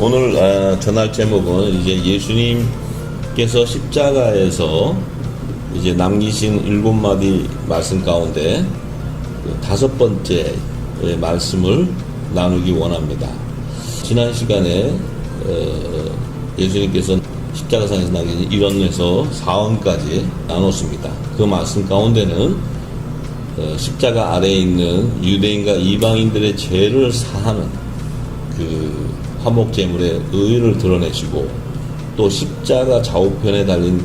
오늘 전할 제목은 이제 예수님께서 십자가에서 이제 남기신 7마디 말씀 가운데 다섯 번째 말씀을 나누기 원합니다. 지난 시간에 예수님께서 십자가상에서 남기신 1원에서 4원까지 나눴습니다. 그 말씀 가운데는 십자가 아래에 있는 유대인과 이방인들의 죄를 사하는 그 화목제물의 의의를 드러내시고, 또 십자가 좌우편에 달린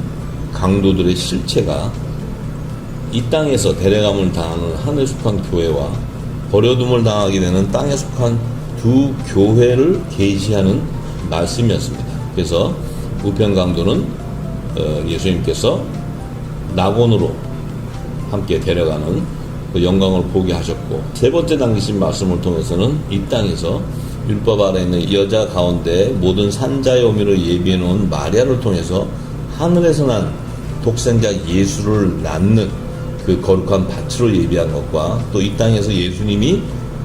강도들의 실체가 이 땅에서 데려감을 당하는 하늘에 속한 교회와 버려둠을 당하게 되는 땅에 속한 두 교회를 계시하는 말씀이었습니다. 그래서 우편 강도는 예수님께서 낙원으로 함께 데려가는 그 영광을 보게 하셨고, 세 번째 남기신 말씀을 통해서는 이 땅에서 율법 아래 있는 여자 가운데 모든 산자의 어미를 예비해 놓은 마리아를 통해서 하늘에서 난 독생자 예수를 낳는 그 거룩한 밭으로 예비한 것과, 또 이 땅에서 예수님이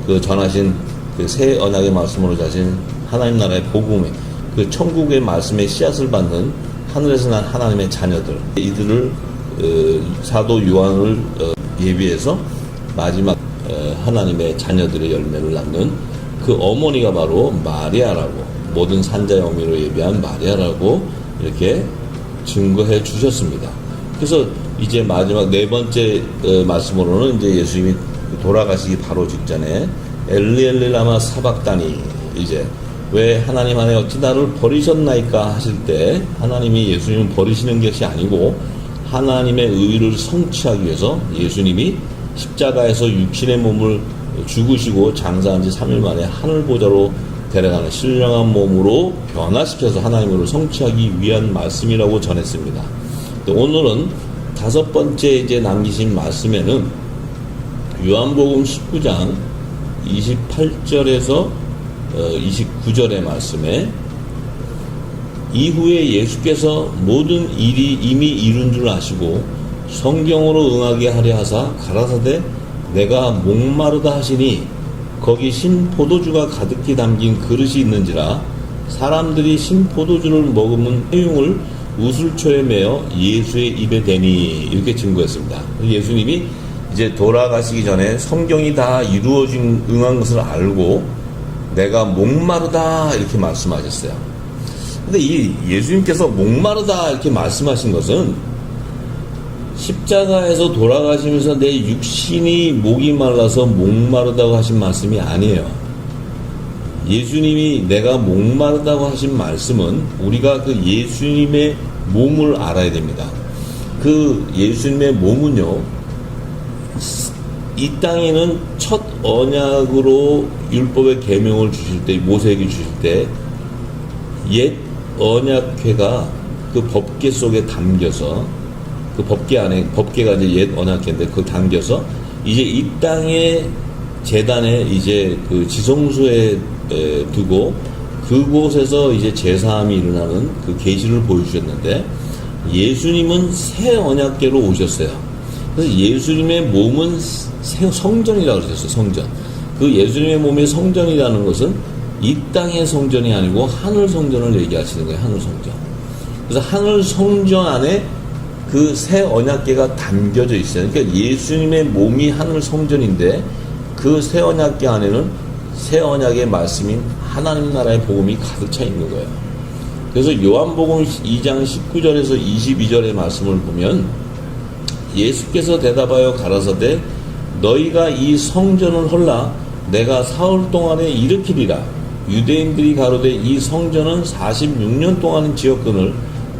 그 전하신 그 새 언약의 말씀으로 자신 하나님 나라의 복음의 그 천국의 말씀의 씨앗을 받는 하늘에서 난 하나님의 자녀들, 이들을 사도 요한을 예비해서 마지막 하나님의 자녀들의 열매를 낳는 그 어머니가 바로 마리아라고, 모든 산자의 어미로 예비한 마리아라고 이렇게 증거해 주셨습니다. 그래서 이제 마지막 네 번째 말씀으로는 이제 예수님이 돌아가시기 바로 직전에 엘리 라마 사박다니, 이제 왜 하나님 안에 어찌 나를 버리셨나이까 하실 때, 하나님이 예수님을 버리시는 것이 아니고 하나님의 의를 성취하기 위해서 예수님이 십자가에서 육신의 몸을 죽으시고 장사한 지 3일 만에 하늘보좌로 데려가는 신령한 몸으로 변화시켜서 하나님을 성취하기 위한 말씀이라고 전했습니다. 오늘은 다섯 번째 이제 남기신 말씀에는 요한복음 19장 28절에서 29절의 말씀에, 이후에 예수께서 모든 일이 이미 이룬 줄 아시고 성경으로 응하게 하려 하사 가라사대 내가 목마르다 하시니 거기 신 포도주가 가득히 담긴 그릇이 있는지라, 사람들이 신 포도주를 먹으면 해융을 우슬초에 매어 예수의 입에 대니, 이렇게 증거했습니다. 예수님이 이제 돌아가시기 전에 성경이 다 이루어진 응한 것을 알고 내가 목마르다 이렇게 말씀하셨어요. 근데 이 예수님께서 목마르다 이렇게 말씀하신 것은 십자가에서 돌아가시면서 내 육신이 목이 말라서 목마르다고 하신 말씀이 아니에요. 예수님이 내가 목마르다고 하신 말씀은 우리가 그 예수님의 몸을 알아야 됩니다. 그 예수님의 몸은요, 이 땅에는 첫 언약으로 율법의 계명을 주실 때, 모세에게 주실 때 옛 언약궤가 그 법궤 속에 담겨서, 그 법궤 안에, 법궤가 이제 옛 언약궤인데 그 담겨서 이제 이 땅의 제단에 이제 그 지성소에 두고 그곳에서 이제 제사함이 일어나는 그 계시를 보여주셨는데, 예수님은 새 언약궤로 오셨어요. 그래서 예수님의 몸은 성전이라고 그러셨어요. 성전. 그 예수님의 몸이 성전이라는 것은 이 땅의 성전이 아니고 하늘 성전을 얘기하시는 거예요. 하늘 성전. 그래서 하늘 성전 안에 그 새 언약궤가 담겨져 있어요. 그러니까 예수님의 몸이 하늘 성전인데 그 새 언약궤 안에는 새 언약의 말씀인 하나님 나라의 복음이 가득 차 있는 거예요. 그래서 요한복음 2장 19절에서 22절의 말씀을 보면, 예수께서 대답하여 가라사대 너희가 이 성전을 헐라 내가 사흘 동안에 일으키리라. 유대인들이 가로되 이 성전은 46년 동안 지었거늘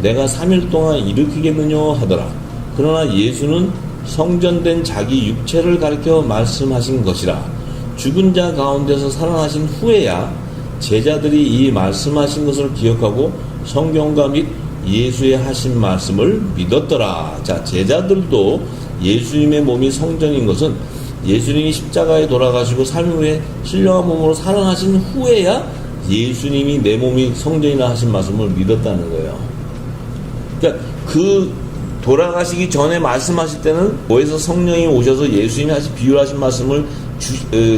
내가 3일 동안 일으키겠느냐 하더라. 그러나 예수는 성전된 자기 육체를 가리켜 말씀하신 것이라. 죽은 자 가운데서 살아나신 후에야 제자들이 이 말씀하신 것을 기억하고 성경과 및 예수의 하신 말씀을 믿었더라. 자, 제자들도 예수님의 몸이 성전인 것은 예수님이 십자가에 돌아가시고 3일 후에 신령한 몸으로 살아나신 후에야 예수님이 내 몸이 성전이라 하신 말씀을 믿었다는 거예요. 그러니까 그 돌아가시기 전에 말씀하실 때는 뭐에서 성령이 오셔서 예수님이 비유하신 말씀을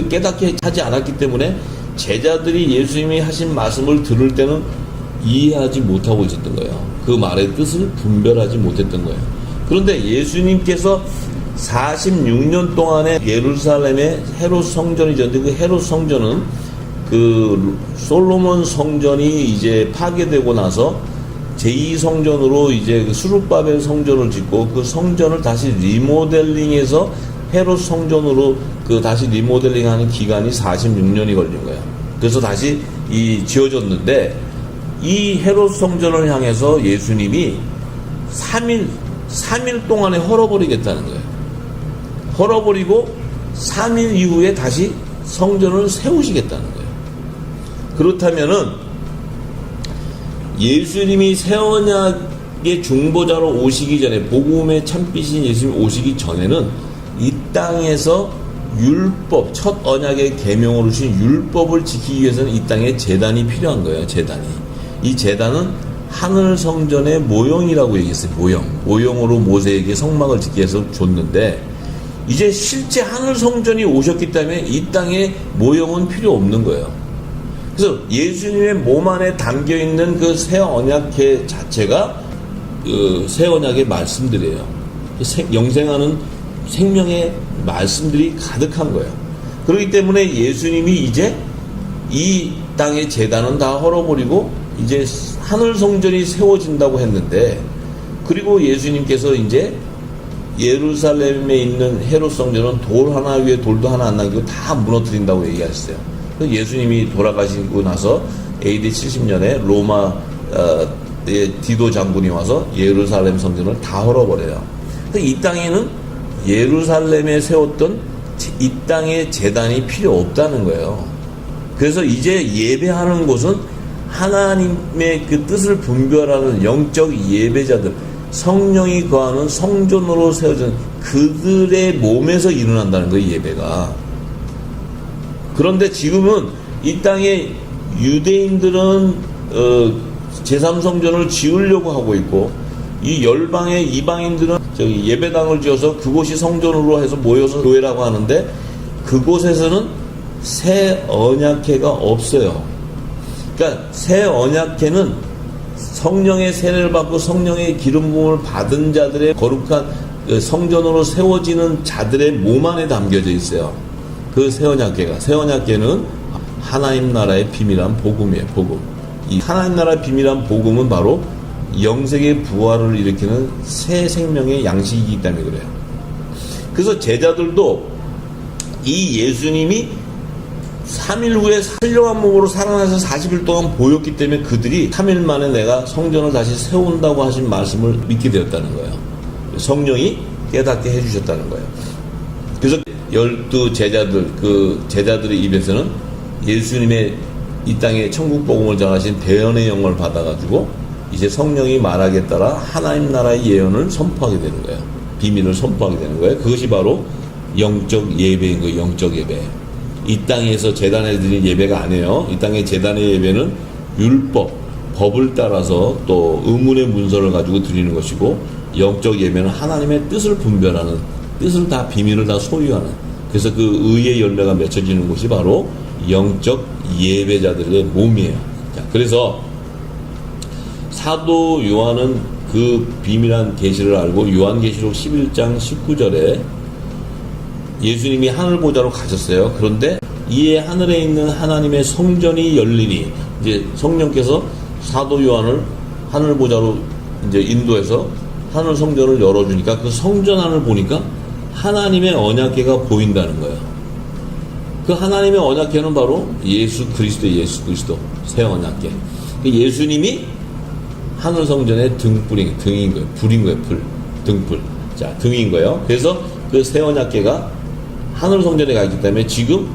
깨닫게 하지 않았기 때문에 제자들이 예수님이 하신 말씀을 들을 때는 이해하지 못하고 있었던 거예요. 그 말의 뜻을 분별하지 못했던 거예요. 그런데 예수님께서 46년 동안에 예루살렘의 헤롯 성전이 졌는데, 그 헤롯 성전은 그 솔로몬 성전이 이제 파괴되고 나서 제2성전으로 이제 그 수룹바벨 성전을 짓고, 그 성전을 다시 리모델링해서 헤롯 성전으로 그 다시 리모델링하는 기간이 46년이 걸린 거예요. 그래서 다시 지어졌는데, 이 헤롯 성전을 향해서 예수님이 3일 동안에 헐어버리겠다는 거예요. 헐어버리고 3일 이후에 다시 성전을 세우시겠다는 거예요. 그렇다면은 예수님이 새 언약의 중보자로 오시기 전에, 복음의 참빛인 예수님 오시기 전에는 이 땅에서 율법, 첫 언약의 계명으로 주신 율법을 지키기 위해서는 이 땅에 제단이 필요한 거예요. 제단이. 이 제단은 하늘 성전의 모형이라고 얘기했어요. 모형으로 모세에게 성막을 짓기 위해서 줬는데, 이제 실제 하늘 성전이 오셨기 때문에 이 땅에 모형은 필요 없는 거예요. 그래서 예수님의 몸 안에 담겨 있는 그 새 언약계 자체가 그 새 언약의 말씀들이에요. 영생하는 생명의 말씀들이 가득한 거예요. 그렇기 때문에 예수님이 이제 이 땅의 제단은 다 헐어버리고 이제 하늘 성전이 세워진다고 했는데, 그리고 예수님께서 이제 예루살렘에 있는 헤롯 성전은 돌 하나 위에 돌도 하나 안 남기고 다 무너뜨린다고 얘기하셨어요. 예수님이 돌아가시고 나서 AD 70년에 로마의 디도 장군이 와서 예루살렘 성전을 다 헐어버려요. 이 땅에는 예루살렘에 세웠던 이 땅의 제단이 필요 없다는 거예요. 그래서 이제 예배하는 곳은 하나님의 그 뜻을 분별하는 영적 예배자들, 성령이 거하는 성전으로 세워진 그들의 몸에서 일어난다는 거예요, 예배가. 그런데 지금은 이 땅에 유대인들은 제3성전을 지으려고 하고 있고, 이 열방의 이방인들은 예배당을 지어서 그곳이 성전으로 해서 모여서 교회라고 하는데, 그곳에서는 새 언약궤가 없어요. 그러니까 새 언약궤는 성령의 세례를 받고 성령의 기름 부음을 받은 자들의 거룩한 성전으로 세워지는 자들의 몸 안에 담겨져 있어요. 그 새 언약궤가. 새 언약궤는 하나님 나라의 비밀한 복음이에요. 복음. 이 하나님 나라의 비밀한 복음은 바로 영생의 부활을 일으키는 새 생명의 양식이기 때문에 그래요. 그래서 제자들도 이 예수님이 3일 후에 살려한 몸으로 살아나서 40일 동안 보였기 때문에 그들이 3일 만에 내가 성전을 다시 세운다고 하신 말씀을 믿게 되었다는 거예요. 성령이 깨닫게 해주셨다는 거예요. 그래서 12 제자들, 그 제자들의 입에서는 예수님의 이 땅에 천국 복음을 전하신 대언의 영을 받아가지고 이제 성령이 말하기에 따라 하나님 나라의 예언을 선포하게 되는 거예요. 비밀을 선포하게 되는 거예요. 그것이 바로 영적 예배인 거예요. 영적 예배. 이 땅에서 제단에 드린 예배가 아니에요. 이 땅의 제단의 예배는 율법, 법을 따라서 또 의문의 문서를 가지고 드리는 것이고, 영적 예배는 하나님의 뜻을 분별하는, 뜻을 다 비밀을 다 소유하는, 그래서 그 의의 열매가 맺혀지는 곳이 바로 영적 예배자들의 몸이에요. 자, 그래서 사도 요한은 그 비밀한 계시를 알고 요한계시록 11장 19절에 예수님이 하늘 보좌로 가셨어요. 그런데 이에 하늘에 있는 하나님의 성전이 열리니, 이제 성령께서 사도 요한을 하늘 보좌로 이제 인도해서 하늘 성전을 열어주니까 그 성전 안을 보니까 하나님의 언약궤가 보인다는 거예요. 그 하나님의 언약궤는 바로 예수 그리스도 새 언약궤. 예수님이 하늘 성전의 등불인, 등인 거예요. 불인 거예요. 등불. 자, 등인 거예요. 그래서 그 새 언약궤가 하늘 성전에 가 있기 때문에 지금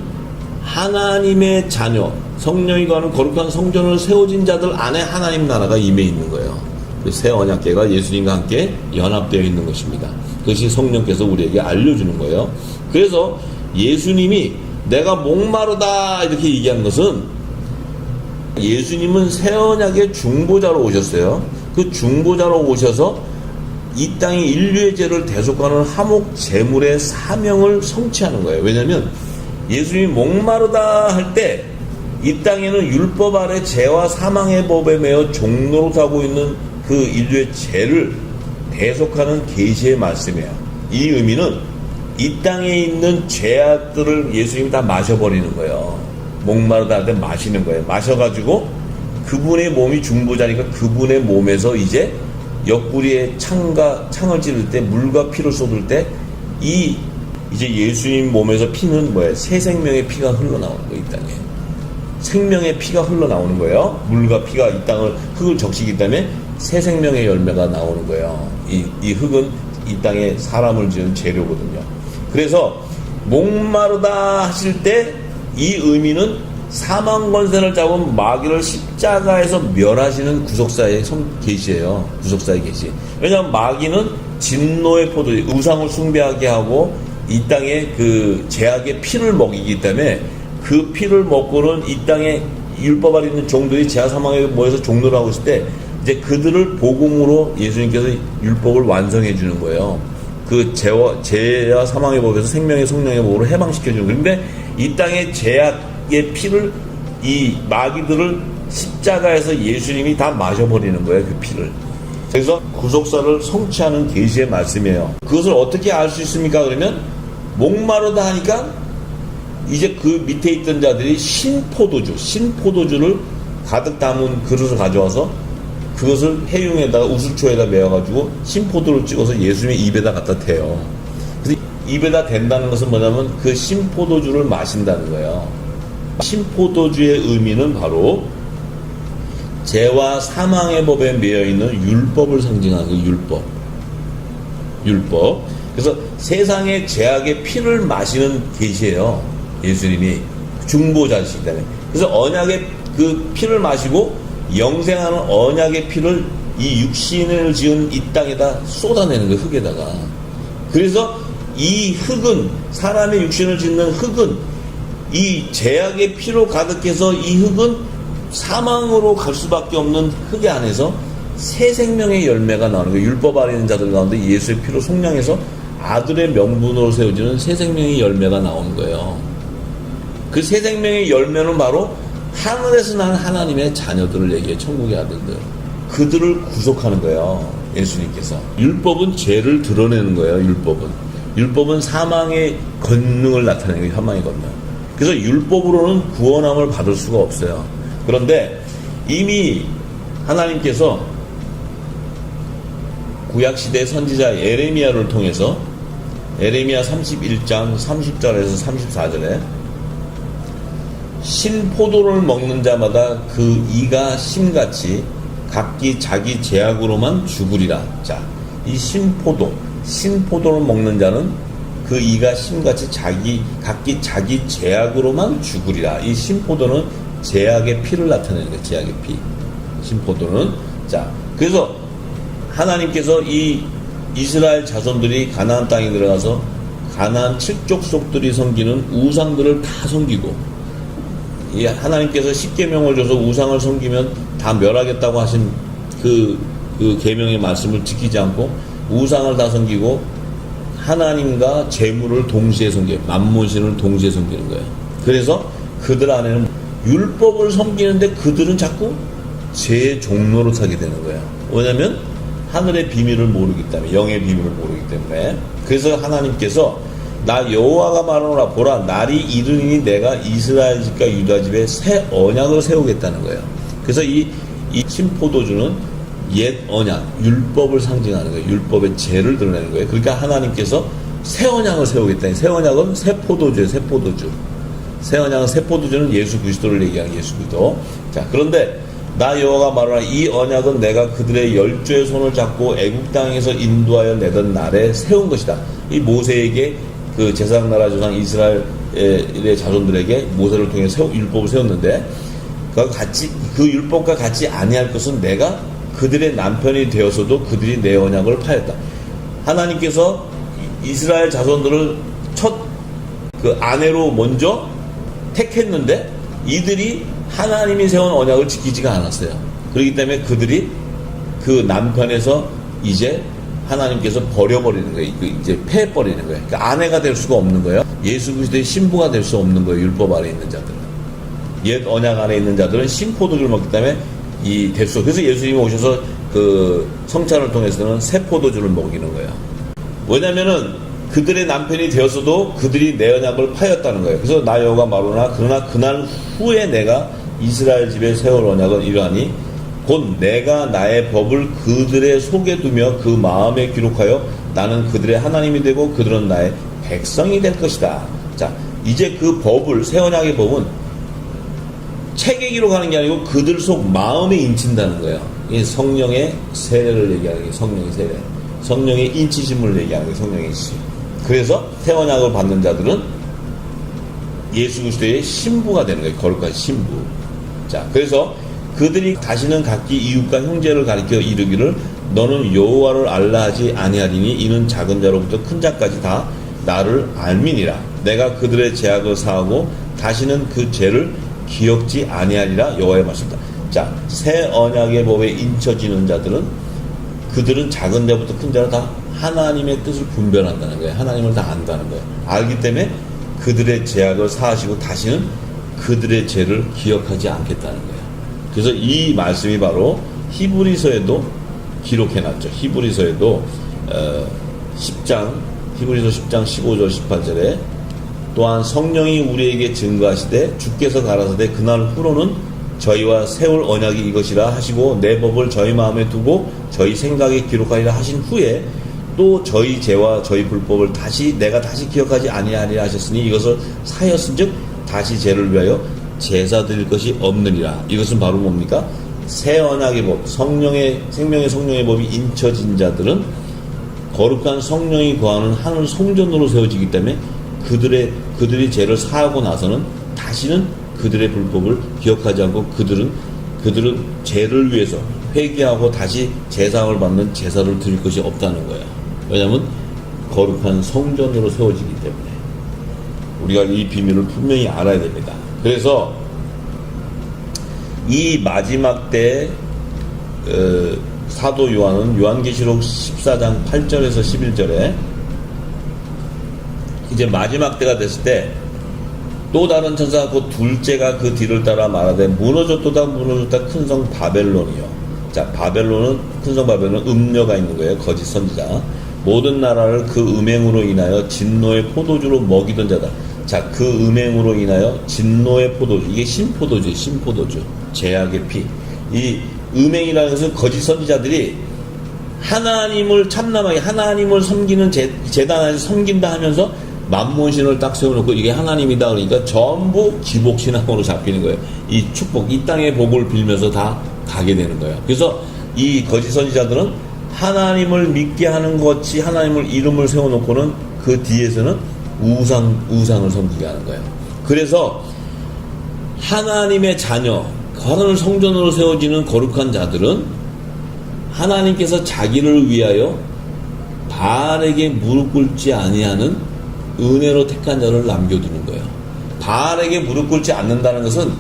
하나님의 자녀, 성령이 거하는 거룩한 성전을 세워진 자들 안에 하나님 나라가 임해 있는 거예요. 그 새 언약궤가 예수님과 함께 연합되어 있는 것입니다. 그것이 성령께서 우리에게 알려주는 거예요. 그래서 예수님이 내가 목마르다 이렇게 얘기한 것은, 예수님은 새 언약의 중보자로 오셨어요. 그 중보자로 오셔서 이 땅의 인류의 죄를 대속하는 화목 제물의 사명을 성취하는 거예요. 왜냐하면 예수님이 목마르다 할 때 이 땅에는 율법 아래 죄와 사망의 법에 매여 종노릇하고 있는 그 인류의 죄를 대속하는 계시의 말씀이에요. 이 의미는 이 땅에 있는 죄악들을 예수님이 다 마셔버리는 거예요. 목마르다한테 마시는 거예요. 마셔가지고 그분의 몸이 중보자니까 그분의 몸에서 이제 옆구리에 창을 찌를 때, 물과 피를 쏟을 때 이제 예수님 몸에서 피는 뭐예요? 새 생명의 피가 흘러나오는 거예요. 이 땅에 생명의 피가 흘러나오는 거예요. 물과 피가 이 땅을 흙을 적시기 때문에 새 생명의 열매가 나오는 거예요. 이 흙은 이 땅에 사람을 지은 재료거든요. 그래서 목마르다 하실 때 이 의미는 사망 권세를 잡은 마귀를 십자가에서 멸하시는 구속사의 계시예요. 구속사의 계시. 왜냐하면 마귀는 진노의 포도주, 우상을 숭배하게 하고 이 땅에 그 죄악의 피를 먹이기 때문에 그 피를 먹고는 이 땅에 율법 아래 있는 종들이 죄와 사망에 모여서 종노를 하고 있을 때 이제 그들을 복음으로 예수님께서 율법을 완성해 주는 거예요. 그 죄와 사망의 법에서 생명의 성령의 법으로 해방시켜 주는 거예요. 그런데 이 땅의 죄악의 피를 이 마귀들을 십자가에서 예수님이 다 마셔버리는 거예요. 그 피를. 그래서 구속사를 성취하는 계시의 말씀이에요. 그것을 어떻게 알 수 있습니까? 그러면 목마르다 하니까 이제 그 밑에 있던 자들이 신포도주를 가득 담은 그릇을 가져와서 그것을 해융에다가 우수초에다 메어가지고 신포도를 찍어서 예수님의 입에다 갖다 대요. 그래서 입에다 댄다는 것은 뭐냐면 그 신포도주를 마신다는 거예요. 신포도주의 의미는 바로 죄와 사망의 법에 매여있는 율법을 상징하는 그 율법. 그래서 세상의 죄악의 피를 마시는 계시예요. 예수님이 중보자이시기 때문에. 그래서 언약의 그 피를 마시고 영생하는 언약의 피를 이 육신을 지은 이 땅에다 쏟아내는 거예요. 흙에다가. 그래서 이 흙은, 사람의 육신을 짓는 흙은 이 죄악의 피로 가득해서 이 흙은 사망으로 갈 수밖에 없는 흙의 안에서 새 생명의 열매가 나오는 거예요. 율법 아래 있는 자들 가운데 예수의 피로 속량해서 아들의 명분으로 세워지는 새 생명의 열매가 나오는 거예요. 그 새 생명의 열매는 바로 하늘에서 난 하나님의 자녀들을 얘기해. 천국의 아들들. 그들을 구속하는 거예요. 예수님께서. 율법은 죄를 드러내는 거예요. 율법은 사망의 권능을 나타내는 거예요. 사망의 권능. 그래서 율법으로는 구원함을 받을 수가 없어요. 그런데 이미 하나님께서 구약시대 선지자 예레미야를 통해서 예레미야 31장 30절에서 34절에 신포도를 먹는 자마다 그 이가 심같이 각기 자기 죄악으로만 죽으리라. 자, 이 신포도를 먹는 자는 그 이가 심같이 각기 자기 죄악으로만 죽으리라. 이 신포도는 죄악의 피를 나타내는 거예요. 죄악의 피. 신포도는. 자, 그래서 하나님께서 이 이스라엘 자손들이 가나안 땅에 들어가서 가나안 칠족속들이 섬기는 우상들을 다 섬기고, 이 하나님께서 십계명을 줘서 우상을 섬기면 다 멸하겠다고 하신 그 계명의 말씀을 지키지 않고 우상을 다 섬기고 하나님과 재물을 동시에 섬겨요. 만몬신을 동시에 섬기는 거예요. 그래서 그들 안에는 율법을 섬기는데 그들은 자꾸 죄의 종로를 타게 되는 거예요. 왜냐하면 하늘의 비밀을 모르기 때문에, 영의 비밀을 모르기 때문에. 그래서 하나님께서 나 여호와가 말하노라, 보라 날이 이르니 내가 이스라엘 집과 유다 집에 새 언약을 세우겠다는 거예요. 그래서 이 신포도주는 옛 언약, 율법을 상징하는 거예요. 율법의 죄를 드러내는 거예요. 그러니까 하나님께서 새 언약을 세우겠다니. 새 언약은 새 포도주예요. 새 포도주. 새 언약은 새 포도주는 예수 그리스도를 얘기하는 예수 그리스도. 자, 그런데 나 여호와가 말하노라, 이 언약은 내가 그들의 열조의 손을 잡고 애국 땅에서 인도하여 내던 날에 세운 것이다. 이 모세에게 그 제사장 나라 조상 이스라엘의 자손들에게 모세를 통해 율법을 세웠는데 그 율법과 같이 아니할 것은 내가 그들의 남편이 되어서도 그들이 내 언약을 파였다. 하나님께서 이스라엘 자손들을 첫 그 아내로 먼저 택했는데 이들이 하나님이 세운 언약을 지키지가 않았어요. 그렇기 때문에 그들이 그 남편에서 이제 하나님께서 버려버리는 거예요. 이제 패해버리는 거예요. 그러니까 아내가 될 수가 없는 거예요. 예수 그리스도의 신부가 될 수 없는 거예요. 율법 아래 있는 자들은. 옛 언약 안에 있는 자들은 신포도주를 먹기 때문에 이 대수. 그래서 예수님이 오셔서 그 성찬을 통해서는 새 포도주를 먹이는 거예요. 왜냐면은 그들의 남편이 되었어도 그들이 내 언약을 파였다는 거예요. 그래서 나 여호와 말하노라 그러나 그날 후에 내가 이스라엘 집에 세울 언약은 이러하니 곧 내가 나의 법을 그들의 속에 두며 그 마음에 기록하여 나는 그들의 하나님이 되고 그들은 나의 백성이 될 것이다. 자, 이제 그 법을, 새 언약의 법은 책에 기록하는 게 아니고 그들 속 마음에 인친다는 거예요. 이 성령의 세례를 얘기하는 게 성령의 세례. 성령의 인치심을 얘기하는 게 성령의 인치심. 그래서 새 언약을 받는 자들은 예수 그리스도의 신부가 되는 거예요. 거룩한 신부. 자, 그래서 그들이 다시는 각기 이웃과 형제를 가리켜 이르기를 너는 여호와를 알라 하지 아니하리니 이는 작은 자로부터 큰 자까지 다 나를 알미니라. 내가 그들의 죄악을 사하고 다시는 그 죄를 기억지 아니하리라. 여호와의 말씀이다. 자, 새 언약의 법에 인쳐지는 자들은 그들은 작은 자부터 큰 자로 다 하나님의 뜻을 분별한다는 거예요. 하나님을 다 안다는 거예요. 알기 때문에 그들의 죄악을 사하시고 다시는 그들의 죄를 기억하지 않겠다는 거예요. 그래서 이 말씀이 바로 히브리서에도 기록해놨죠. 히브리서에도 10장 히브리서 10장 15절 18절에 또한 성령이 우리에게 증거하시되 주께서 가라사대 그날 후로는 저희와 세울 언약이 이것이라 하시고 내 법을 저희 마음에 두고 저희 생각에 기록하리라 하신 후에 또 저희 죄와 저희 불법을 내가 다시 기억하지 아니하리라 하셨으니 이것을 사였은즉 다시 죄를 위하여 제사 드릴 것이 없느니라. 이것은 바로 뭡니까? 새 언약의 법, 생명의 성령의 법이 인쳐진 자들은 거룩한 성령이 거하는 하늘 성전으로 세워지기 때문에 그들이 죄를 사하고 나서는 다시는 그들의 불법을 기억하지 않고 그들은 죄를 위해서 회개하고 다시 제사를 받는 제사를 드릴 것이 없다는 거예요. 왜냐하면 거룩한 성전으로 세워지기 때문에 우리가 이 비밀을 분명히 알아야 됩니다. 그래서 이 마지막 때 사도 요한은 요한계시록 14장 8절에서 11절에 이제 마지막 때가 됐을 때 또 다른 천사가 곧 둘째가 그 뒤를 따라 말하되 무너졌도다 큰 성 바벨론이요. 자, 바벨론은 큰 성 바벨론은 음녀가 있는 거예요. 거짓 선지자. 모든 나라를 그 음행으로 인하여 진노의 포도주로 먹이던 자다. 자, 그 음행으로 인하여 진노의 포도주, 이게 신포도주예요. 신포도주, 제약의 피. 이 음행이라는 것은 거짓 선지자들이 하나님을 참남하게 하나님을 섬기는 제단 안에서 섬긴다 하면서 만몬신을 딱 세워놓고 이게 하나님이다 그러니까 전부 기복신앙으로 잡히는 거예요. 이 축복, 이 땅의 복을 빌면서 다 가게 되는 거예요. 그래서 이 거짓 선지자들은 하나님을 믿게 하는 것이 하나님을 이름을 세워놓고는 그 뒤에서는 우상을 섬기게 하는 거예요. 그래서 하나님의 자녀, 하늘 성전으로 세워지는 거룩한 자들은 하나님께서 자기를 위하여 바알에게 무릎 꿇지 아니하는 은혜로 택한 자를 남겨두는 거예요. 바알에게 무릎 꿇지 않는다는 것은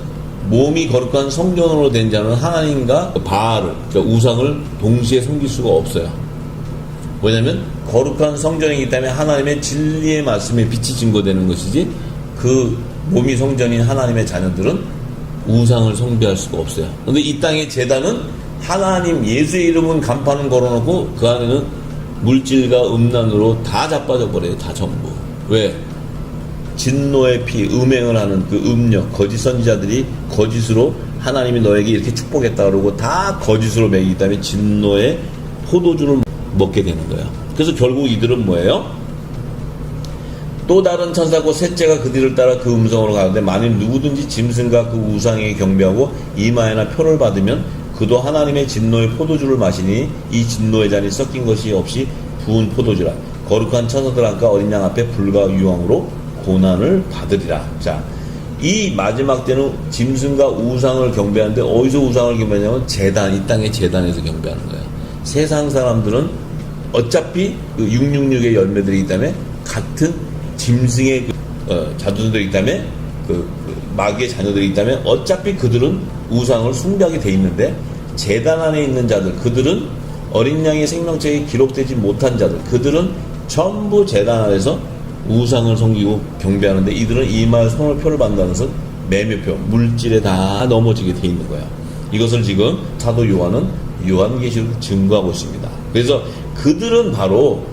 몸이 거룩한 성전으로 된 자는 하나님과 바알을, 그러니까 우상을 동시에 섬길 수가 없어요. 왜냐하면 거룩한 성전이기 때문에 하나님의 진리의 말씀에 빛이 증거되는 것이지 그 몸이 성전인 하나님의 자녀들은 우상을 숭배할 수가 없어요. 그런데 이 땅의 제단은 하나님 예수의 이름은 간판을 걸어놓고 그 안에는 물질과 음란으로 다 자빠져 버려요. 다 전부. 왜? 진노의 피, 음행을 하는 그 음녀, 거짓 선지자들이 거짓으로 하나님이 너에게 이렇게 축복했다 그러고 다 거짓으로 먹이기 때문에 진노의 포도주를 먹게 되는 거예요. 그래서 결국 이들은 뭐예요? 또 다른 천사고 셋째가 그 뒤를 따라 그 음성으로 가는데 만일 누구든지 짐승과 그 우상에게 경배하고 이마에나 표를 받으면 그도 하나님의 진노의 포도주를 마시니 이 진노의 잔이 섞인 것이 없이 부은 포도주라. 거룩한 천사들 안과 어린 양 앞에 불과 유황으로 고난을 받으리라. 자, 이 마지막 때는 짐승과 우상을 경배하는데 어디서 우상을 경배하냐면 제단, 이 땅의 제단에서 경배하는 거예요. 세상 사람들은 어차피 그 666의 열매들이기 때문에 같은 짐승의 자손들이기 때문에 그 마귀의 자녀들이기 때문에 어차피 그들은 우상을 숭배하게 돼 있는데 제단 안에 있는 자들, 그들은 어린 양의 생명책에 기록되지 못한 자들, 그들은 전부 제단 안에서 우상을 섬기고 경배하는데 이들은 이마에 손을 표를 받는다는 것은 매매표, 물질에 다 넘어지게 돼 있는 거예요. 이것을 지금 사도 요한은 요한계시록 증거하고 있습니다. 그래서 그들은 바로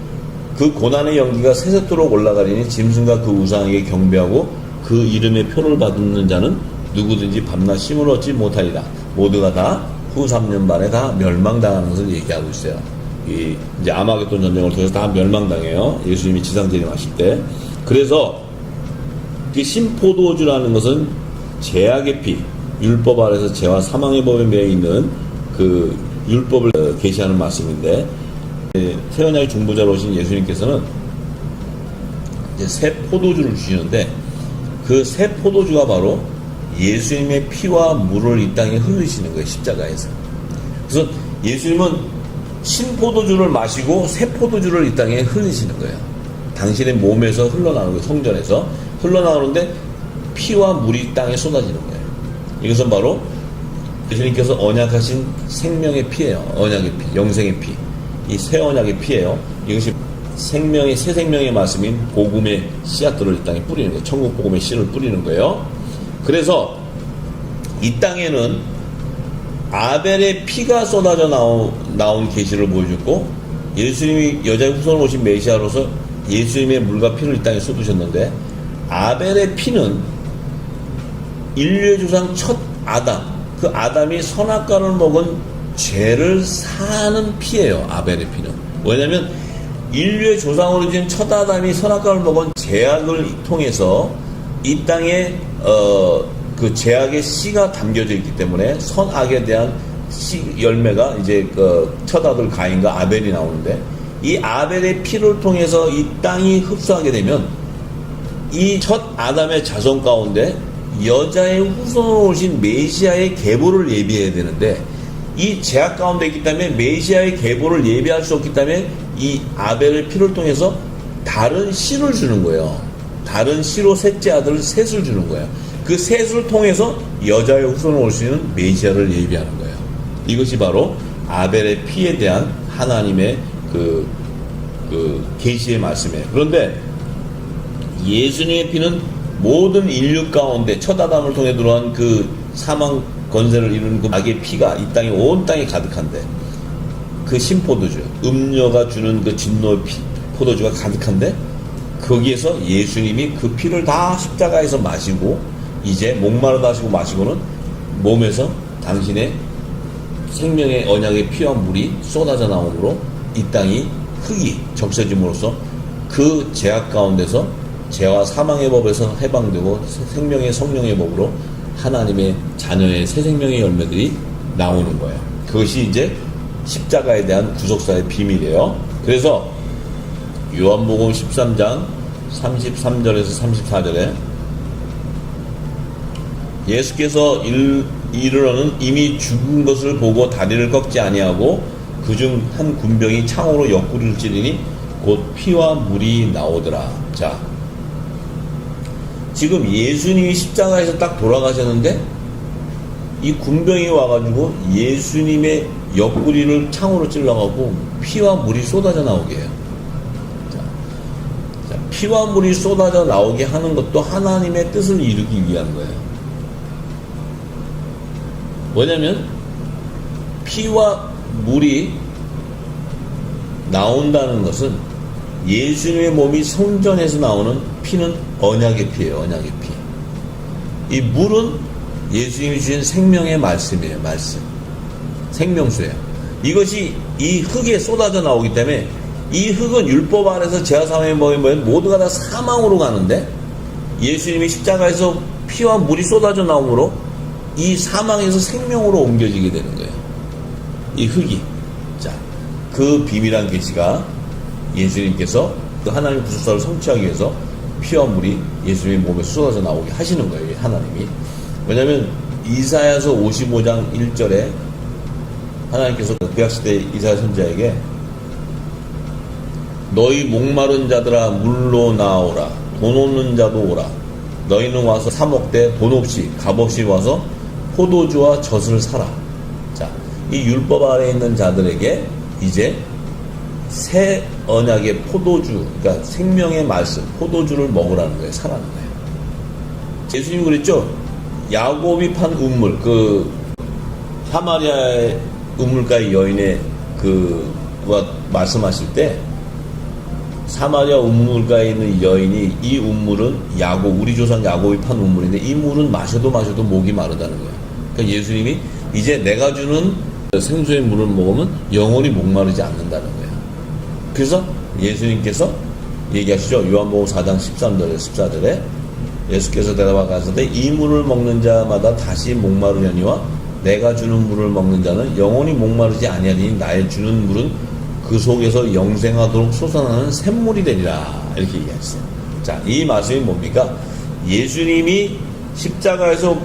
그 고난의 연기가 세세토록 올라가리니 짐승과 그 우상에게 경배하고 그 이름의 표를 받는 자는 누구든지 밤낮 쉼을 얻지 못하리라. 모두가 다 후 3년 반에 다 멸망당하는 것을 얘기하고 있어요. 이제 아마겟돈 전쟁을 통해서 다 멸망당해요. 예수님이 지상 재림하실 때. 그래서 그 신포도주라는 것은 제약의 피, 율법 아래서 죄와 사망의 법에 매여 있는 그 율법을 계시하는 말씀인데, 새 언약의 중보자로 오신 예수님께서는 이제 새 포도주를 주시는데, 그 새 포도주가 바로 예수님의 피와 물을 이 땅에 흘리시는 거예요, 십자가에서. 그래서 예수님은 신포도주를 마시고 새 포도주를 이 땅에 흘리시는 거예요. 당신의 몸에서 흘러나오는 거예요, 성전에서 흘러나오는데 피와 물이 땅에 쏟아지는 거예요. 이것은 바로 예수님께서 언약하신 생명의 피예요. 언약의 피, 영생의 피. 이 새 언약의 피예요. 이것이 생명의, 새 생명의 말씀인 복음의 씨앗들을 이 땅에 뿌리는 거예요. 천국 복음의 씨를 뿌리는 거예요. 그래서 이 땅에는 아벨의 피가 쏟아져 나온 계시를 보여줬고, 예수님이 여자의 후손으로 오신 메시아로서 예수님의 물과 피를 이 땅에 쏟으셨는데, 아벨의 피는 인류의 조상 첫 아담, 그 아담이 선악과를 먹은 죄를 사는 피예요. 아벨의 피는. 왜냐하면 인류의 조상으로 진 첫 아담이 선악과를 먹은 죄악을 통해서 이 땅에 그 죄악의 씨가 담겨져 있기 때문에 선악에 대한 열매가 이제 그 첫 아들 가인과 아벨이 나오는데, 이 아벨의 피를 통해서 이 땅이 흡수하게 되면 이 첫 아담의 자손 가운데 여자의 후손으로 오신 메시아의 계보를 예비해야 되는데, 이 죄악 가운데 있기 때문에 메시아의 계보를 예비할 수 없기 때문에 이 아벨의 피를 통해서 다른 씨를 주는 거예요. 다른 씨로 셋째 아들 셋을 주는 거예요. 그 셋을 통해서 여자의 후손으로 올 수 있는 메시아를 예비하는 거예요. 이것이 바로 아벨의 피에 대한 하나님의 그 계시의 말씀이에요. 그런데 예수님의 피는 모든 인류 가운데 첫 아담을 통해 들어온 그 사망 권세를 이루는 그 악의 피가 이 땅에 온 땅에 가득한데, 그 신포도주, 음녀가 주는 그 진노의 피, 포도주가 가득한데, 거기에서 예수님이 그 피를 다 십자가에서 마시고, 이제 목마르다 하시고 마시고는 몸에서 당신의 생명의 언약의 피와 물이 쏟아져 나오므로 이 땅이 흙이 적셔짐으로써 그 죄악 가운데서 죄와 사망의 법에서 해방되고 생명의 성령의 법으로 하나님의 자녀의 새 생명의 열매들이 나오는 거예요. 그것이 이제 십자가에 대한 구속사의 비밀이에요. 그래서 요한복음 13장 33절에서 34절에 예수께서 이르러는 이미 죽은 것을 보고 다리를 꺾지 아니하고 그중 한 군병이 창으로 옆구리를 찌르니 곧 피와 물이 나오더라. 자, 지금 예수님이 십자가에서 딱 돌아가셨는데 이 군병이 와가지고 예수님의 옆구리를 창으로 찔러가고 피와 물이 쏟아져 나오게 해요. 자, 피와 물이 쏟아져 나오게 하는 것도 하나님의 뜻을 이루기 위한 거예요. 뭐냐면 피와 물이 나온다는 것은 예수님의 몸이 성전에서 나오는 피는 언약의 피예요. 언약의 피. 이 물은 예수님이 주신 생명의 말씀이에요. 말씀. 생명수예요. 이것이 이 흙에 쏟아져 나오기 때문에 이 흙은 율법 아래서 죄와 사망의 법에 모두가 다 사망으로 가는데, 예수님이 십자가에서 피와 물이 쏟아져 나오므로 이 사망에서 생명으로 옮겨지게 되는 거예요. 이 흙이. 자, 그 비밀한 계시가 예수님께서 그 하나님의 구속사를 성취하기 위해서 피와 물이 예수님의 몸에 쏟아져 나오게 하시는 거예요. 하나님이. 왜냐하면 이사야서 55장 1절에 하나님께서 구약시대 이사야 선지자에게 너희 목마른 자들아 물로 나오라, 돈 없는 자도 오라, 너희는 와서 사 먹되 돈 없이 값 없이 와서 포도주와 젖을 사라. 자, 이 율법 아래에 있는 자들에게 이제 새 언약의 포도주, 그러니까 생명의 말씀, 포도주를 먹으라는 거예요. 사라는 거예요. 예수님이 그랬죠? 야곱이 판 우물, 그 사마리아의 우물가의 여인의 말씀하실 때 사마리아 우물가에 있는 여인이 이 우물은 야곱, 우리 조상 야곱이 판 우물인데 이 물은 마셔도 목이 마르다는 거예요. 그러니까 예수님이 이제 내가 주는 생수의 물을 먹으면 영원히 목마르지 않는다는 거예요. 그래서 예수님께서 얘기하시죠. 요한복음 4장 13절에 14절에 예수께서 대답하여 가시되 이 물을 먹는 자마다 다시 목마르려니와 내가 주는 물을 먹는 자는 영원히 목마르지 아니하니 나의 주는 물은 그 속에서 영생하도록 솟아나는 샘물이 되리라. 이렇게 얘기했어요. 자, 이 말씀이 뭡니까? 예수님이 십자가에서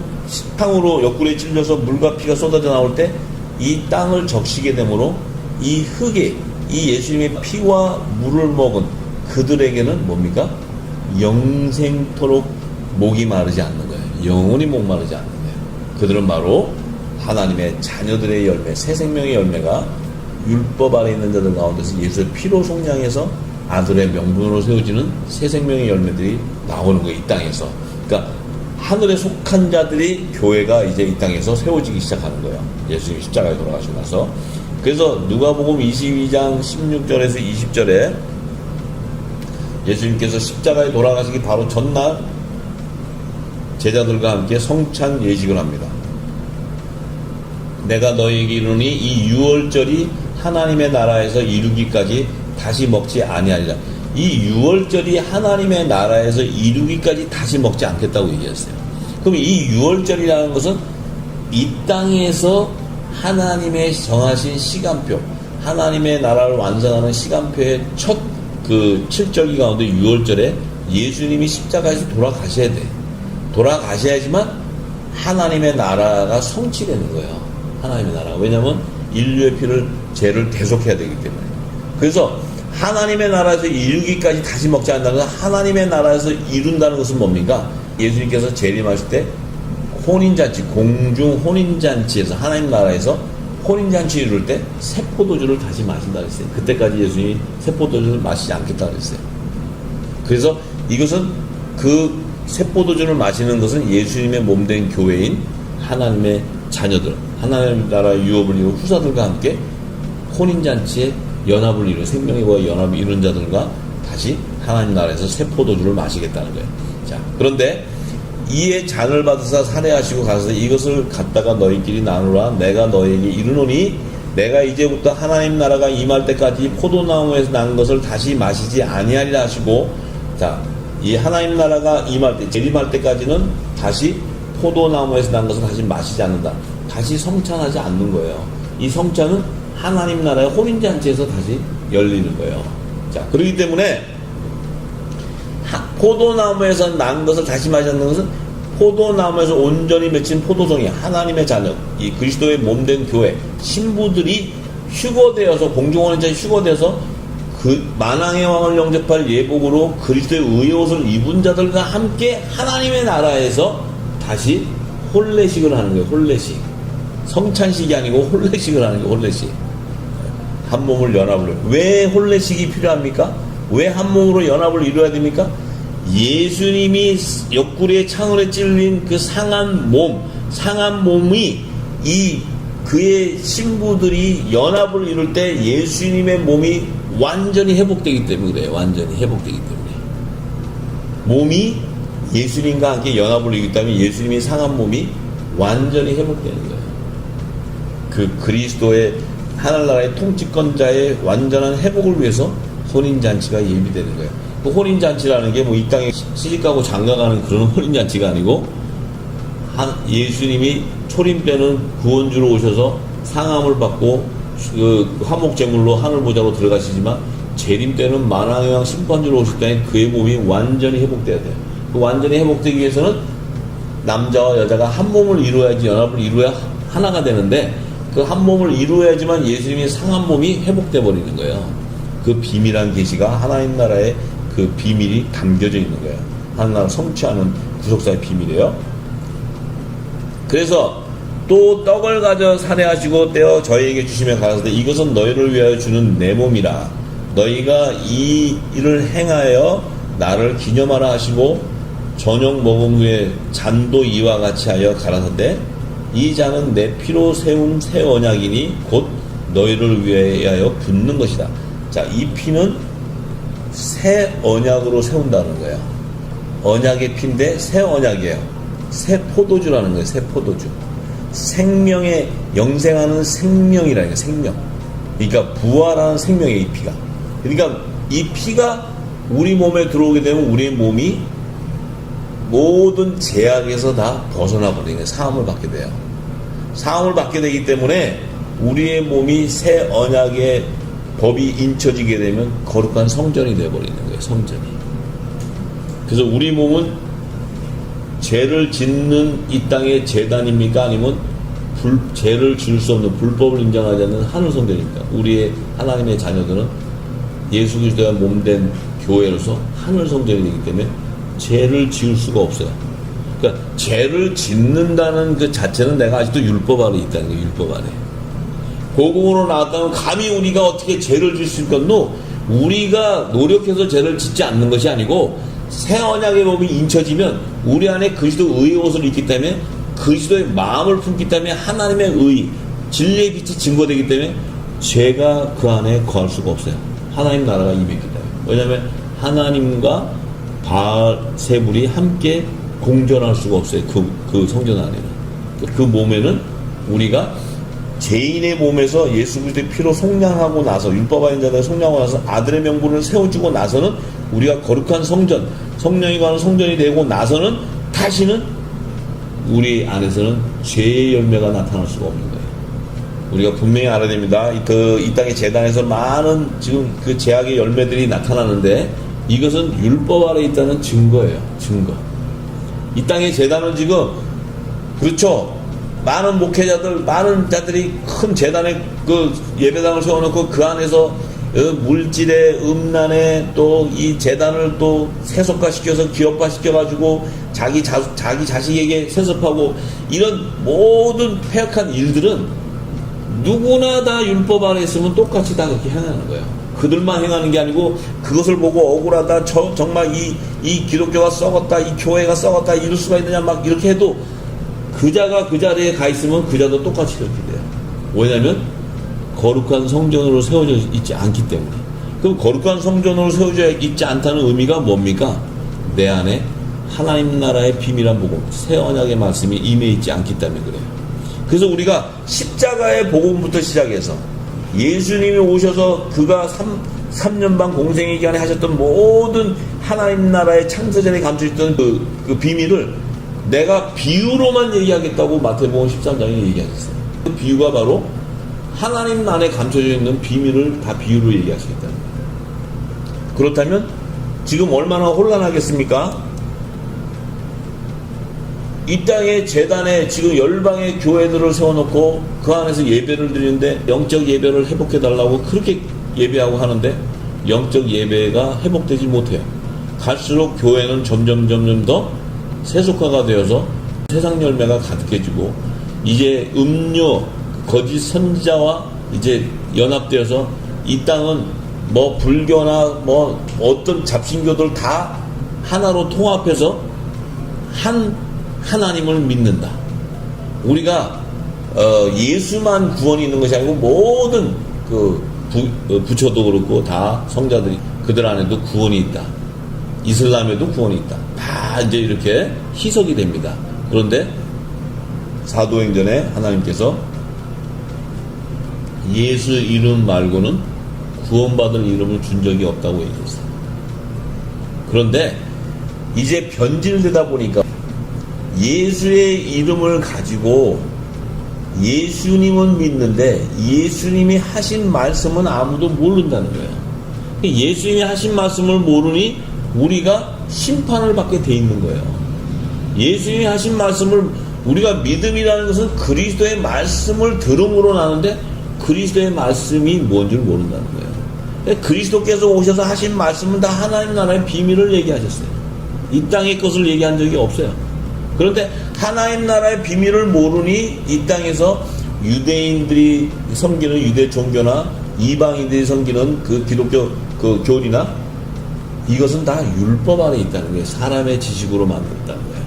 탕으로 옆구리에 찔려서 물과 피가 쏟아져 나올 때 이 땅을 적시게 되므로 이 흙에 이 예수님의 피와 물을 먹은 그들에게는 뭡니까? 영생토록 목이 마르지 않는 거예요. 영원히 목마르지 않는 거예요. 그들은 바로 하나님의 자녀들의 열매, 새 생명의 열매가 율법 아래 있는 자들 가운데서 예수의 피로 속량해서 아들의 명분으로 세워지는 새 생명의 열매들이 나오는 거예요. 이 땅에서. 그러니까 하늘에 속한 자들이 교회가 이제 이 땅에서 세워지기 시작하는 거예요. 예수님이 십자가에 돌아가시고 나서. 그래서 누가복음 22장 16절에서 20절에 예수님께서 십자가에 돌아가시기 바로 전날 제자들과 함께 성찬 예식을 합니다. 내가 너희에게 이르노니 이 유월절이 하나님의 나라에서 이루기까지 다시 먹지 아니하리라. 이 유월절이 하나님의 나라에서 이루기까지 다시 먹지 않겠다고 얘기했어요. 그럼 이 유월절이라는 것은 이 땅에서 하나님의 정하신 시간표, 하나님의 나라를 완성하는 시간표의 첫 그 7절기 가운데 유월절에 예수님이 십자가에서 돌아가셔야 돼. 돌아가셔야지만 하나님의 나라가 성취되는 거예요. 하나님의 나라. 왜냐하면 인류의 죄를 대속해야 되기 때문에. 그래서 하나님의 나라에서 이루기까지 다시 먹지 않는다는 것은 하나님의 나라에서 이룬다는 것은 뭡니까? 예수님께서 재림하실 때 혼인잔치, 공중 혼인잔치에서 하나님 나라에서 혼인잔치 이룰 때 새포도주를 다시 마신다 그랬어요. 그때까지 예수님이 새포도주를 마시지 않겠다 그랬어요. 그래서 이것은 그 새포도주를 마시는 것은 예수님의 몸된 교회인 하나님의 자녀들, 하나님 나라의 유업을 이룬 후사들과 함께 혼인잔치에 연합을 이룬 생명의 연합을 이룬 자들과 다시 하나님 나라에서 새포도주를 마시겠다는 거예요. 자, 그런데 이에 잔을 받으사 살해하시고 가서 이것을 갖다가 너희끼리 나누라. 내가 너희에게 이르노니 내가 이제부터 하나님 나라가 임할 때까지 포도나무에서 난 것을 다시 마시지 아니하리라 하시고, 자, 이 하나님 나라가 임할 때, 재림할 때까지는 다시 포도나무에서 난 것을 다시 마시지 않는다. 다시 성찬하지 않는 거예요. 이 성찬은 하나님 나라의 혼인잔치에서 다시 열리는 거예요. 자, 그렇기 때문에 포도나무에서 난 것을 다시 마시는 것은 포도나무에서 온전히 맺힌 포도송이 하나님의 자녀, 이 그리스도의 몸된 교회 신부들이 휴거되어서 공중원인자에 휴거되어서 그 만왕의 왕을 영접할 예복으로 그리스도의 의의 옷을 입은 자들과 함께 하나님의 나라에서 다시 혼례식을 하는 거예요. 혼례식. 성찬식이 아니고 혼례식을 하는 거예요. 혼례식. 한 몸을 연합을 해요. 왜 혼례식이 필요합니까? 왜 한 몸으로 연합을 이루어야 됩니까? 예수님이 옆구리에 창으로 찔린 그 상한 몸이 그의 신부들이 연합을 이룰 때 예수님의 몸이 완전히 회복되기 때문에 그래요. 완전히 회복되기 때문에. 몸이 예수님과 함께 연합을 이루기 때문에 예수님의 상한 몸이 완전히 회복되는 거예요. 그 그리스도의 하늘나라의 통치권자의 완전한 회복을 위해서 혼인잔치가 예비되는 거예요. 그 혼인잔치라는 게 뭐 이 땅에 시집가고 장가가는 그런 혼인잔치가 아니고 예수님이 초림 때는 구원주로 오셔서 상함을 받고 그 화목제물로 하늘보좌로 들어가시지만 재림 때는 만왕의 왕 심판주로 오실 때 그의 몸이 완전히 회복돼야 돼요. 그 완전히 회복되기 위해서는 남자와 여자가 한 몸을 이루어야지 연합을 이루어야 하나가 되는데 그 한 몸을 이루어야지만 예수님의 상한 몸이 회복돼 버리는 거예요. 그 비밀한 계시가 하나님 나라의 그 비밀이 담겨져 있는 거예요. 하나님 나라 성취하는 구속사의 비밀이에요. 그래서 또 떡을 가져 살해하시고 떼어 저희에게 주시며 가라사대 이것은 너희를 위하여 주는 내 몸이라. 너희가 이 일을 행하여 나를 기념하라 하시고 저녁 먹은 후에 잔도 이와 같이 하여 가라사대 이 잔은 내 피로 세운 새 언약이니 곧 너희를 위하여 붓는 것이다. 자, 이 피는 새 언약으로 세운다는 거예요. 언약의 피인데 새 언약이에요. 새 포도주라는 거예요. 새 포도주. 생명의 영생하는 생명이라는 거예요. 생명. 그러니까 부활하는 생명의 이 피가. 그러니까 이 피가 우리 몸에 들어오게 되면 우리의 몸이 모든 제약에서 다 벗어나 버리는 사함을 받게 돼요. 사함을 받게 되기 때문에 우리의 몸이 새 언약의 법이 인쳐지게 되면 거룩한 성전이 되어버리는 거예요. 성전이. 그래서 우리 몸은 죄를 짓는 이 땅의 제단입니까? 아니면 죄를 지을 수 없는 불법을 인정하지 않는 하늘 성전입니까? 우리의 하나님의 자녀들은 예수 그리스도가 몸된 교회로서 하늘 성전이 되기 때문에 죄를 지을 수가 없어요. 그러니까 죄를 짓는다는 그 자체는 내가 아직도 율법 아래 있다는 거예요. 율법 아래. 복음으로 나왔다면 감히 우리가 어떻게 죄를 지을 수 있을까? 우리가 노력해서 죄를 짓지 않는 것이 아니고 새 언약의 법이 인쳐지면 우리 안에 그리스도 의의 옷을 입기 때문에 그리스도의 마음을 품기 때문에 하나님의 의, 진리의 빛이 증거되기 때문에 죄가 그 안에 거할 수가 없어요. 하나님 나라가 임했기 때문에. 왜냐하면 하나님과 바알세불이 함께 공존할 수가 없어요. 그 성전 안에는. 그 몸에는 우리가 죄인의 몸에서 예수 그리스도의 피로 속량하고 나서 율법 아닌 자들을 속량하고 나서 아들의 명분을 세워주고 나서는 우리가 거룩한 성전, 성령이 관한 성전이 되고 나서는 다시는 우리 안에서는 죄의 열매가 나타날 수가 없는 거예요. 우리가 분명히 알아야 됩니다. 이 땅의 제단에서 많은 지금 그 죄악의 열매들이 나타나는데 이것은 율법 아래 있다는 증거예요. 증거. 이 땅의 제단은 지금 그렇죠. 많은 목회자들, 많은 자들이 큰 제단에 그 예배당을 세워놓고 그 안에서 물질의 음란에 또 이 제단을 또 세속화시켜서 기업화시켜가지고 자기 자식에게 세습하고 이런 모든 폐역한 일들은 누구나 다 율법 아래 있으면 똑같이 다 그렇게 행하는 거예요. 그들만 행하는 게 아니고 그것을 보고 억울하다, 정말 이 기독교가 썩었다, 이 교회가 썩었다, 이럴 수가 있느냐 막 이렇게 해도 그자가 그 자리에 가 있으면 그자도 똑같이 그렇게 돼요. 왜냐하면 거룩한 성전으로 세워져 있지 않기 때문에. 그럼 거룩한 성전으로 세워져 있지 않다는 의미가 뭡니까? 내 안에 하나님 나라의 비밀한 복음, 새 언약의 말씀이 임해 있지 않기 때문에 그래요. 그래서 우리가 십자가의 복음부터 시작해서 예수님이 오셔서 그가 3년 반 공생의 기간에 하셨던 모든 하나님 나라의 창세전에 감춰있던 그 비밀을 내가 비유로만 얘기하겠다고 마태복음 13장에 얘기하셨어요. 그 비유가 바로 하나님 안에 감춰져 있는 비밀을 다 비유로 얘기하시겠다는 거예요. 그렇다면 지금 얼마나 혼란하겠습니까? 이 땅의 제단에 지금 열방의 교회들을 세워놓고 그 안에서 예배를 드리는데 영적 예배를 회복해달라고 그렇게 예배하고 하는데 영적 예배가 회복되지 못해요. 갈수록 교회는 점점 더 세속화가 되어서 세상 열매가 가득해지고 이제 음료, 거짓 선지자와 이제 연합되어서 이 땅은 뭐 불교나 뭐 어떤 잡신교들 다 하나로 통합해서 하나님을 믿는다. 우리가 예수만 구원이 있는 것이 아니고 모든 부처도 그렇고 다 성자들이 그들 안에도 구원이 있다. 이슬람에도 구원이 있다. 다 이제 이렇게 희석이 됩니다. 그런데 사도행전에 하나님께서 예수 이름 말고는 구원받을 이름을 준 적이 없다고 얘기했어요. 그런데 이제 변질되다 보니까 예수의 이름을 가지고 예수님은 믿는데 예수님이 하신 말씀은 아무도 모른다는 거예요. 예수님이 하신 말씀을 모르니 우리가 심판을 받게 돼 있는 거예요. 예수님이 하신 말씀을 우리가 믿음이라는 것은 그리스도의 말씀을 들음으로 나는데 그리스도의 말씀이 뭔지 모른다는 거예요. 그리스도께서 오셔서 하신 말씀은 다 하나님 나라의 비밀을 얘기하셨어요. 이 땅의 것을 얘기한 적이 없어요. 그런데 하나님 나라의 비밀을 모르니 이 땅에서 유대인들이 섬기는 유대 종교나 이방인들이 섬기는 그 기독교 그 교리나 이것은 다 율법 아래 있다는 거예요. 사람의 지식으로 만들었다는 거예요.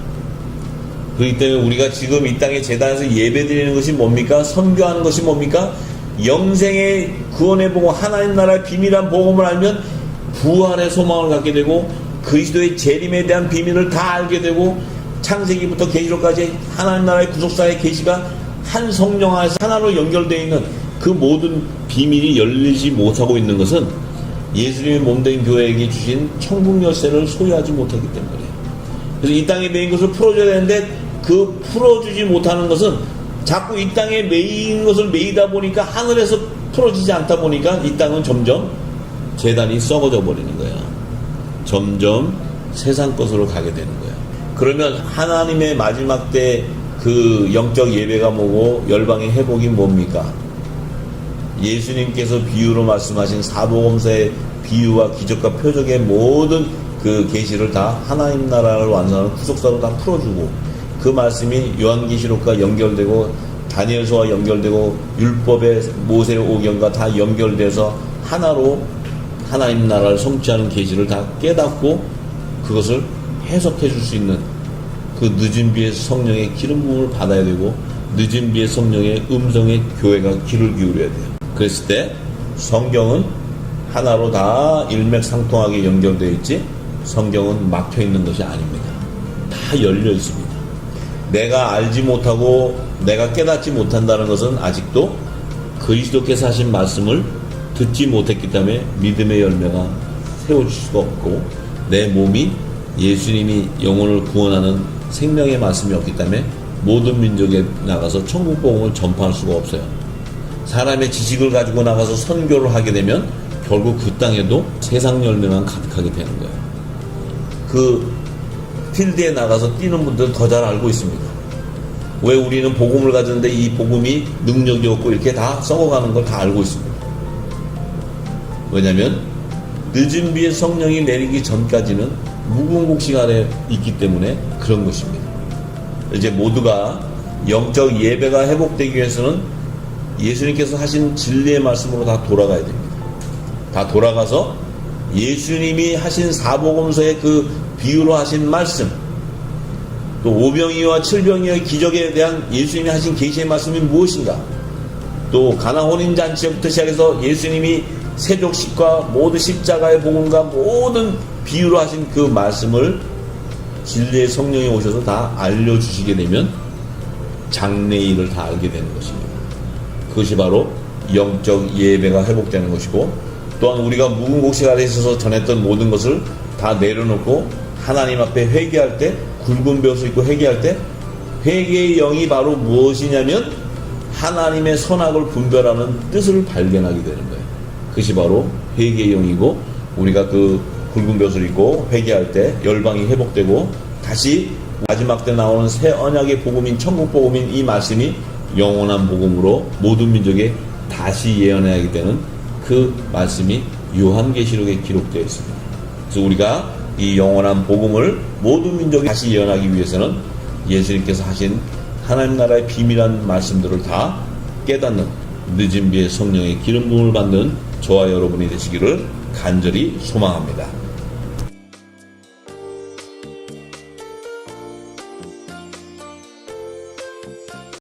그렇기 때문에 우리가 지금 이 땅에 제단에서 예배드리는 것이 뭡니까? 선교하는 것이 뭡니까? 영생의 구원의 복음, 하나님 나라의 비밀한 복음을 알면 부활의 소망을 갖게 되고 그리스도의 재림에 대한 비밀을 다 알게 되고 창세기부터 계시록까지 하나님 나라의 구속사의 계시가 한 성령 안에서 하나로 연결되어 있는 그 모든 비밀이 열리지 못하고 있는 것은 예수님의 몸된 교회에게 주신 천국 열쇠를 소유하지 못하기 때문이에요. 그래서 이 땅에 매인 것을 풀어줘야 되는데 그 풀어주지 못하는 것은 자꾸 이 땅에 매인 것을 매이다 보니까 하늘에서 풀어지지 않다 보니까 이 땅은 점점 재단이 썩어져 버리는 거예요. 점점 세상 것으로 가게 되는 거예요. 그러면 하나님의 마지막 때 그 영적 예배가 뭐고 열방의 회복이 뭡니까? 예수님께서 비유로 말씀하신 사복음서의 비유와 기적과 표적의 모든 그 계시를 다 하나님 나라를 완성하는 구속사로 다 풀어주고 그 말씀이 요한계시록과 연결되고 다니엘서와 연결되고 율법의 모세의 오경과 다 연결돼서 하나로 하나님 나라를 성취하는 계시를 다 깨닫고 그것을 해석해 줄 수 있는 그 늦은 비의 성령의 기름 부음을 받아야 되고 늦은 비의 성령의 음성에 교회가 귀를 기울여야 돼요. 그랬을 때 성경은 하나로 다 일맥상통하게 연결되어 있지 성경은 막혀 있는 것이 아닙니다. 다 열려 있습니다. 내가 알지 못하고 내가 깨닫지 못한다는 것은 아직도 그리스도께서 하신 말씀을 듣지 못했기 때문에 믿음의 열매가 세워질 수가 없고 내 몸이 예수님이 영혼을 구원하는 생명의 말씀이 없기 때문에 모든 민족에 나가서 천국 복음을 전파할 수가 없어요. 사람의 지식을 가지고 나가서 선교를 하게 되면 결국 그 땅에도 세상 열매만 가득하게 되는 거예요. 그 필드에 나가서 뛰는 분들은 더 잘 알고 있습니다. 왜 우리는 복음을 가졌는데 이 복음이 능력이 없고 이렇게 다 썩어가는 걸 다 알고 있습니다. 왜냐하면 늦은 비에 성령이 내리기 전까지는 무궁곡식 안에 있기 때문에 그런 것입니다. 이제 모두가 영적 예배가 회복되기 위해서는 예수님께서 하신 진리의 말씀으로 다 돌아가야 됩니다. 다 돌아가서 예수님이 하신 사복음서의 그 비유로 하신 말씀 또 오병이어와 칠병이어의 기적에 대한 예수님이 하신 계시의 말씀이 무엇인가 또 가나 혼인잔치부터 시작해서 예수님이 세족식과 모든 십자가의 복음과 모든 비유로 하신 그 말씀을 진리의 성령이 오셔서 다 알려주시게 되면 장래일을 다 알게 되는 것입니다. 그것이 바로 영적 예배가 회복되는 것이고 또한 우리가 무궁곡식 아래 있어서 전했던 모든 것을 다 내려놓고 하나님 앞에 회개할 때 굵은 벼슬 입고 회개할 때 회개의 영이 바로 무엇이냐면 하나님의 선악을 분별하는 뜻을 발견하게 되는 거예요. 그것이 바로 회개의 영이고 우리가 그 굵은 벼슬 입고 회개할 때 열방이 회복되고 다시 마지막 때 나오는 새 언약의 복음인 천국 복음인 이 말씀이 영원한 복음으로 모든 민족에 다시 예언하게 되는 그 말씀이 요한계시록에 기록되어 있습니다. 그래서 우리가 이 영원한 복음을 모든 민족에 다시 예언하기 위해서는 예수님께서 하신 하나님 나라의 비밀한 말씀들을 다 깨닫는 늦은 비의 성령의 기름 부음을 받는 저와 여러분이 되시기를 간절히 소망합니다.